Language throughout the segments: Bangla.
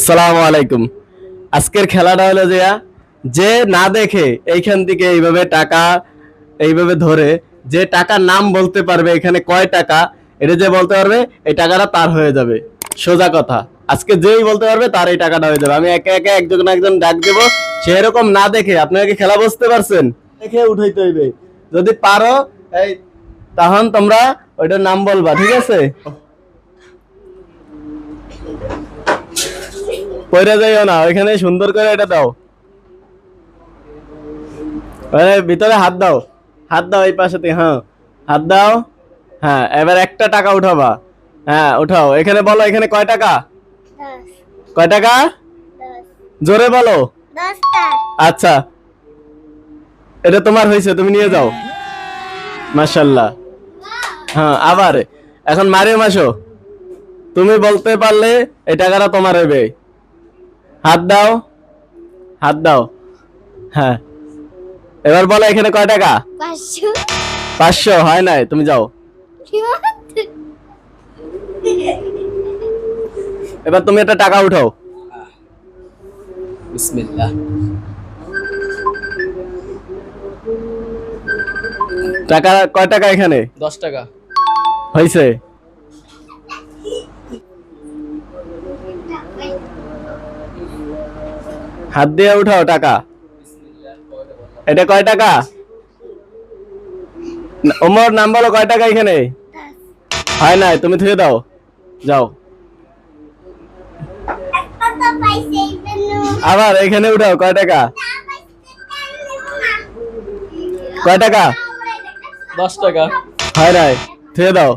আসসালামু আলাইকুম। আজকের খেলাটা হলো যে না দেখে এইখান থেকে এইভাবে টাকা এইভাবে ধরে যে টাকার নাম বলতে পারবে এখানে কয় টাকা, এটা যে বলতে পারবে এই টাকাটা তার হয়ে যাবে। সোজা কথা, আজকে যেই বলতে পারবে তার এই টাকাটা হয়ে যাবে। আমি একে একে একজন একজন ডাক দেবো, সে এরকম না দেখে, আপনারা কি খেলা বুঝতে পারছেন? দেখে উঠাইতে হইবে। যদি পারো এই তখন তোমরা ওইটার নাম বলবা, ঠিক আছে? পয়রা যাইও না, ওইখানে সুন্দর করে এটা দাও, ভিতরে হাত দাও, হাত দাও এই পাশেতে, হ্যাঁ হাত দাও। হ্যাঁ, এবার একটা টাকা উঠাবা। হ্যাঁ উঠাও, এখানে বলো এখানে কয় টাকা? কয় টাকা? জোরে বলো। আচ্ছা, এটা তোমার হয়েছে, তুমি নিয়ে যাও। মাশাআল্লাহ। হ্যাঁ, আবার এখন মারিও মাসো, তুমি বলতে পারলে এই টাকাটা তোমার হবে। হাত দাও, হাত দাও। হ্যাঁ, এবার বলো এখানে কয় টাকা? 500 হয় নাই, তুমি যাও। এবার তুমি একটা টাকা উঠাও। বিসমিল্লাহ। টাকা কয় টাকা এখানে? 10 টাকা। হয়েছে। হাত দিয়ে উঠাও টাকা। এটা কয় টাকা? ওমর নাম বলো, কয় টাকা এখানে? হয় নাই, তুমি থুয়ে দাও, যাও। আবার এখানে উঠাও, কয় টাকা? কয় টাকা? 10 টাকা। হয় নাই, থুয়ে দাও।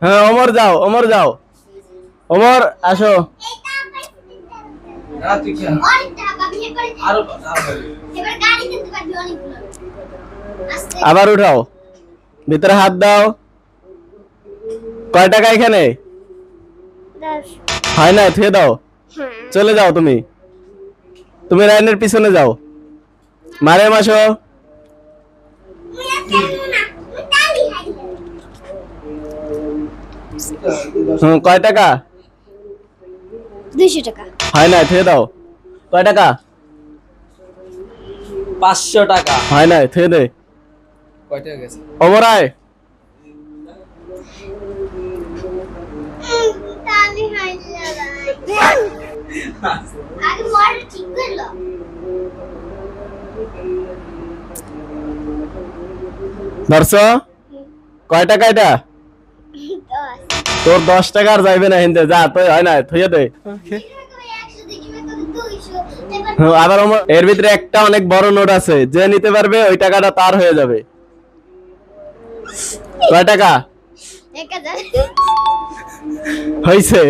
হ্যাঁ ওমর যাও, ওমর যাও, ওমর আসো। আবার উঠাও, ভিতরে হাত দাও। কয় টাকা এখানে? হয় না, থুয়ে দাও, চলে যাও। তুমি তুমি লাইনের পিছনে যাও। মারে মাসো। কয় টাকা? 200 টাকা। হয় না, থুয়ে দাও। কয় টাকা? 500 টাকা। হয় না, থুয়ে দে। কয় টাকা গেছে? অমরায় ধরছ? কয় টাকা এটা? তোর 10 টাকা আর যাইবে না হিন্দে, যা তো। হয় না, থুয়ে দে। আবার এর ভিতরে একটা অনেক বড় নোট আছে, যে নিতে পারবে ওই টাকাটা তার হয়ে যাবে। কয় টাকা? 1000 হয়েছে।